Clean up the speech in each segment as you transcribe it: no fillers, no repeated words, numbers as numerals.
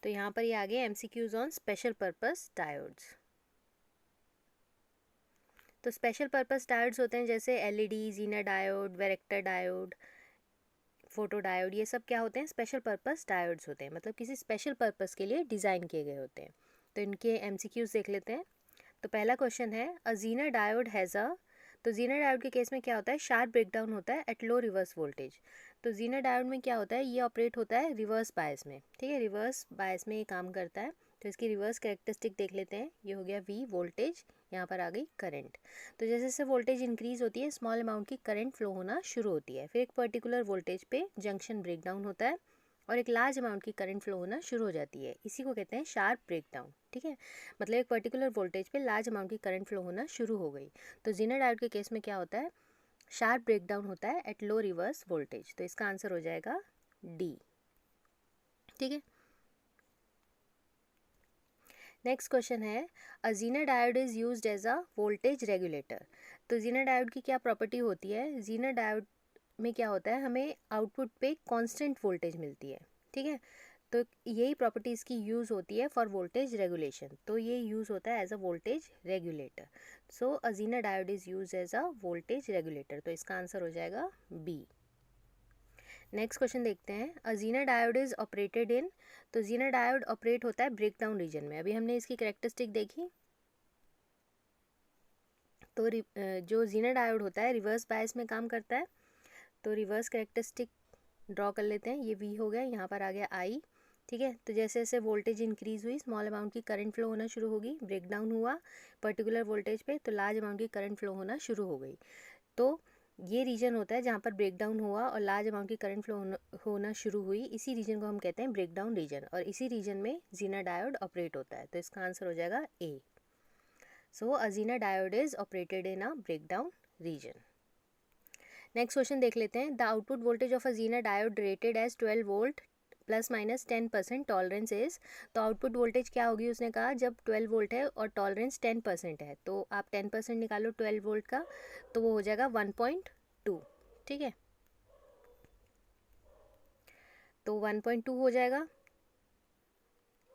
तो यहाँ पर ये आ गए MCQs on special purpose diodes. तो स्पेशल पर्पस डायोड्स होते हैं जैसे LED, zener diode, varactor diode, photo diode, ये सब क्या होते हैं? स्पेशल पर्पस डायोड्स होते हैं, मतलब किसी स्पेशल पर्पस के लिए डिज़ाइन किए गए होते हैं। तो इनके MCQs देख लेते हैं। तो पहला क्वेश्चन है a zener diode has a, तो जीना डायोड के केस में क्या होता है? शार्प ब्रेकडाउन होता है एट लो रिवर्स वोल्टेज। तो जीना डायोड में क्या होता है? ये ऑपरेट होता है रिवर्स बायस में, ठीक है, रिवर्स बायस में ये काम करता है। तो इसकी रिवर्स कैरेक्टरिस्टिक देख लेते हैं। ये हो गया V वोल्टेज, यहाँ पर आ गई करंट। तो जैसे जैसे वोल्टेज इंक्रीज होती है स्मॉल अमाउंट की करंट फ्लो होना शुरू होती है, फिर एक पर्टिकुलर वोल्टेज पे जंक्शन ब्रेकडाउन होता है और एक लार्ज अमाउंट की करंट फ्लो होना शुरू हो जाती है। इसी को कहते हैं शार्प ब्रेकडाउन, ठीक है, मतलब एक पर्टिकुलर वोल्टेज पे लार्ज अमाउंट की करंट फ्लो होना शुरू हो गई। तो जीना डायोड के केस में क्या होता है? शार्प ब्रेकडाउन होता है एट लो रिवर्स वोल्टेज। तो इसका आंसर हो जाएगा डी, ठीक है। नेक्स्ट क्वेश्चन है a zener diode is used as a voltage regulator. तो जीना डायोड की क्या प्रॉपर्टी होती है? जीना डायोड में क्या होता है? हमें आउटपुट पे कांस्टेंट वोल्टेज मिलती है, ठीक है। तो यही प्रॉपर्टी इसकी यूज़ होती है फॉर वोल्टेज रेगुलेशन। तो ये यूज़ होता है as a voltage regulator. So a zener diode is use as a voltage regulator. तो इसका आंसर हो जाएगा बी। नेक्स्ट क्वेश्चन देखते हैं अ जीना डायोड इज ऑपरेटेड इन। तो जीना डायोड ऑपरेट होता है ब्रेकडाउन रीजन में। अभी हमने इसकी कैरेक्टरिस्टिक देखी। तो जो जीना डायोड होता है रिवर्स बायस में काम करता है। तो रिवर्स कैरेक्टरिस्टिक ड्रॉ कर लेते हैं। ये V हो गया, यहाँ पर आ गया I, ठीक है। तो जैसे जैसे वोल्टेज इंक्रीज हुई स्मॉल अमाउंट की करंट फ्लो होना शुरू होगी, ब्रेकडाउन हुआ पर्टिकुलर वोल्टेज पे तो लार्ज अमाउंट की करंट फ्लो होना शुरू हो गई। तो ये रीजन होता है जहाँ पर ब्रेकडाउन हुआ और लार्ज अमाउंट की करंट फ्लो होना शुरू हुई। इसी रीजन को हम कहते हैं ब्रेकडाउन रीजन, और इसी रीजन में जीना डायोड ऑपरेट होता है। तो इसका आंसर हो जाएगा A. So a zener diode is operated in a breakdown region. Next question देख लेते हैं the output voltage of a zener diode rated as 12 volt plus minus 10% tolerance is. तो आउटपुट वोल्टेज क्या होगी? उसने कहा जब 12 वोल्ट है और टॉलरेंस 10% है, तो आप 10% निकालो 12 वोल्ट का, तो वो हो जाएगा 1.2, ठीक है। तो 1.2 हो जाएगा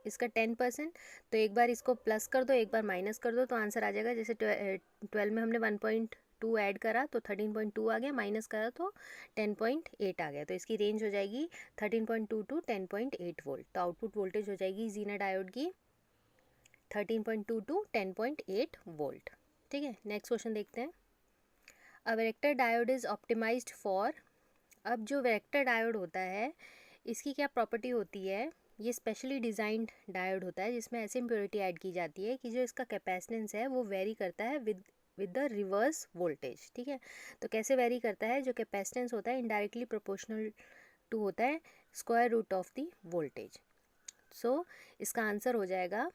इसका 10%। तो एक बार इसको प्लस कर दो, एक बार माइनस कर दो, तो आंसर आ जाएगा। जैसे 12 में हमने 1.2 ऐड करा तो 13.2 आ गया, माइनस करा तो 10.8 आ गया। तो इसकी रेंज हो जाएगी 13.2 टू 10.8 वोल्ट। तो आउटपुट वोल्टेज हो जाएगी जीना डायोड की 13.2 टू 10.8 वोल्ट, ठीक है। नेक्स्ट क्वेश्चन देखते हैं a varactor diode is optimised for. अब जो वेक्टर डायोड होता है इसकी क्या प्रॉपर्टी होती है? ये स्पेशली डिज़ाइंड डायोड होता है जिसमें ऐसे इम्प्योरिटी ऐड की जाती है कि जो इसका कैपेसिटेंस है वो वेरी करता है विद द रिवर्स वोल्टेज, ठीक है। तो कैसे वेरी करता है? जो कैपेसिटेंस होता है इनडायरेक्टली प्रोपोर्शनल टू होता है square root of the voltage. So इसका आंसर हो जाएगा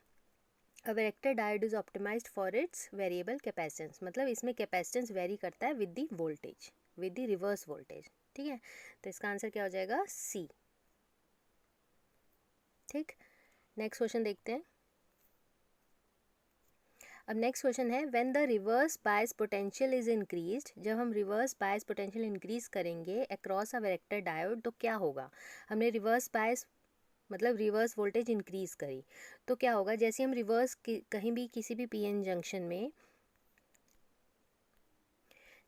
a varactor diode is optimised for its variable capacitance, मतलब इसमें कैपेसिटेंस वेरी करता है with the voltage, with the reverse voltage, ठीक है। तो इसका आंसर क्या हो जाएगा? सी, ठीक। नेक्स्ट क्वेश्चन देखते हैं। अब नेक्स्ट क्वेश्चन है when the reverse bias potential is increased. जब हम रिवर्स बायस पोटेंशियल इंक्रीज करेंगे अक्रॉस अ वेक्टर डायोड तो क्या होगा? हमने रिवर्स बायस मतलब रिवर्स वोल्टेज इंक्रीज करी तो क्या होगा? जैसे हम रिवर्स कहीं भी किसी भी PN जंक्शन में,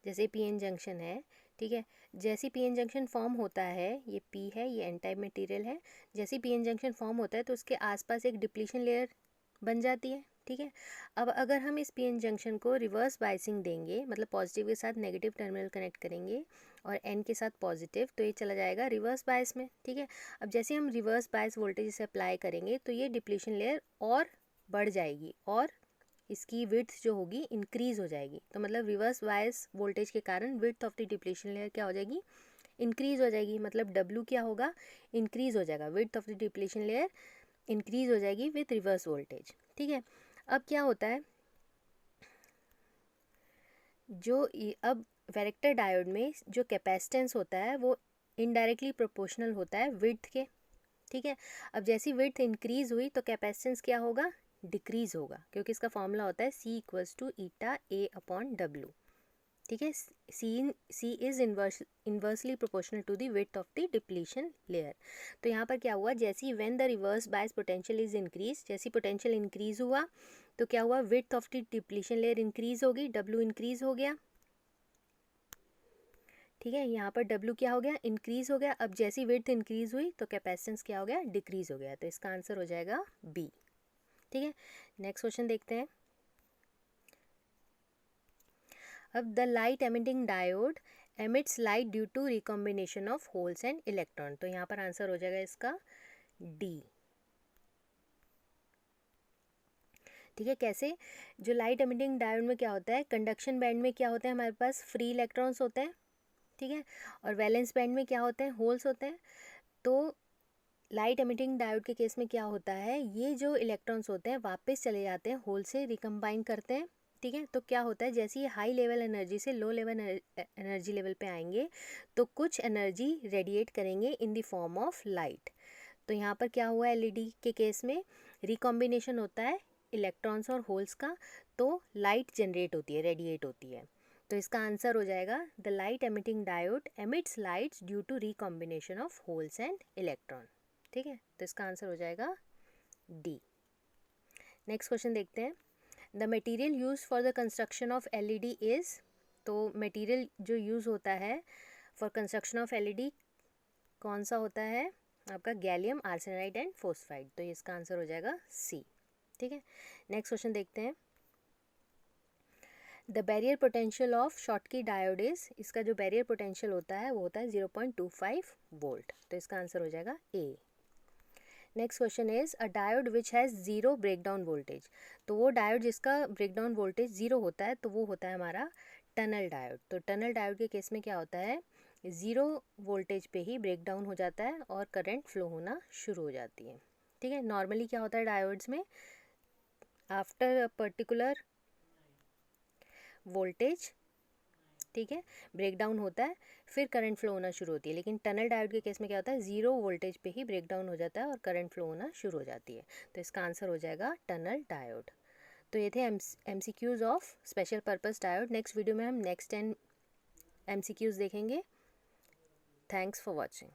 जैसे PN जंक्शन है, ठीक है, जैसे PN जंक्शन फॉर्म होता है, ये P है, ये एन टाइप मटेरियल है, जैसे PN जंक्शन फॉर्म होता है तो उसके आसपास एक डिप्लीशन लेयर बन जाती है, ठीक है। अब अगर हम इस PN जंक्शन को रिवर्स बायसिंग देंगे, मतलब पॉजिटिव के साथ नेगेटिव टर्मिनल कनेक्ट करेंगे और N के साथ पॉजिटिव, तो ये चला जाएगा रिवर्स बायस में, ठीक है। अब जैसे हम रिवर्स बायस वोल्टेज इसे अप्लाई करेंगे तो ये डिप्लीशन लेयर और बढ़ जाएगी और इसकी विड्थ जो होगी इंक्रीज हो जाएगी। तो मतलब रिवर्स बायस वोल्टेज के कारण width of the depletion layer क्या हो जाएगी? इंक्रीज हो जाएगी। मतलब W क्या होगा? इंक्रीज हो जाएगा। Width of the depletion layer increase हो जाएगी विथ रिवर्स वोल्टेज, ठीक है। अब क्या होता है अब वैरेक्टर डायोड में जो कैपेसिटेंस होता है वो इनडायरेक्टली प्रोपोर्शनल होता है विड्थ के, ठीक है। अब जैसी विड्थ इंक्रीज हुई तो कैपेसिटेंस क्या होगा? डिक्रीज होगा, क्योंकि इसका फॉर्मूला होता है C = ईटा A/W, ठीक है, C is inversely proportional to the width of the depletion layer. तो यहाँ पर क्या हुआ, जैसे ही when the reverse bias potential is increase, जैसी पोटेंशियल इंक्रीज हुआ तो क्या हुआ, width of the depletion layer increase होगी, डब्ल्यू इंक्रीज हो गया। ठीक है, यहाँ पर डब्ल्यू क्या हो गया, इंक्रीज हो गया। अब जैसी विड्थ इंक्रीज हुई तो कैपेसिटेंस क्या हो गया, डिक्रीज हो गया। तो इसका आंसर हो जाएगा बी। ठीक है, नेक्स्ट क्वेश्चन देखते हैं। अब the light emitting diode emits light due to recombination of holes and electron. तो यहाँ पर आंसर हो जाएगा इसका डी। ठीक है, कैसे, जो लाइट एमिटिंग डायोड में क्या होता है, कंडक्शन बैंड में क्या होता है, हमारे पास फ्री इलेक्ट्रॉन्स होते हैं। ठीक है, और वैलेंस बैंड में क्या होते हैं, होल्स होते हैं। तो लाइट एमिटिंग डायोड के केस में क्या होता है, ये जो इलेक्ट्रॉन्स होते हैं वापस चले जाते हैं, होल से रिकम्बाइन करते हैं। ठीक है, तो क्या होता है, जैसे ये हाई लेवल एनर्जी से लो लेवल एनर्जी लेवल पे आएंगे तो कुछ एनर्जी रेडिएट करेंगे in the form of light. तो यहाँ पर क्या हुआ, एलईडी के केस में रिकॉम्बिनेशन होता है इलेक्ट्रॉन्स और होल्स का, तो लाइट जनरेट होती है, रेडिएट होती है। तो इसका आंसर हो जाएगा the light emitting diode emits lights due to recombination of holes and electron. ठीक है, तो इसका आंसर हो जाएगा डी। नेक्स्ट क्वेश्चन देखते हैं। The material use for the construction of LED is, तो मटेरियल जो यूज़ होता है फॉर कंस्ट्रक्शन ऑफ एलईडी कौन सा होता है आपका, गैलियम आर्सेनाइड एंड फोस्फाइड। तो इसका आंसर हो जाएगा सी। ठीक है, नेक्स्ट क्वेश्चन देखते हैं। The barrier potential of Schottky diode is, इसका जो बैरियर पोटेंशियल होता है वो होता है 0.25 वोल्ट। तो इसका आंसर हो जाएगा A. Next question is a diode which has zero breakdown voltage. तो वो डायोड जिसका ब्रेकडाउन वोल्टेज जीरो होता है तो वो होता है हमारा टनल डायोड। तो टनल डायोड के केस में क्या होता है, ज़ीरो वोल्टेज पे ही ब्रेकडाउन हो जाता है और करंट फ्लो होना शुरू हो जाती है। ठीक है, नॉर्मली क्या होता है डायोड्स में, आफ्टर अ पर्टिकुलर वोल्टेज, ठीक है, ब्रेकडाउन होता है, फिर करंट फ्लो होना शुरू होती है। लेकिन टनल डायोड के केस में क्या होता है, ज़ीरो वोल्टेज पे ही ब्रेकडाउन हो जाता है और करंट फ्लो होना शुरू हो जाती है। तो इसका आंसर हो जाएगा टनल डायोड। तो ये थे MCQs of special purpose diode. Next video में हम नेक्स्ट 10 एमसीक्यूज़ देखेंगे। Thanks for watching.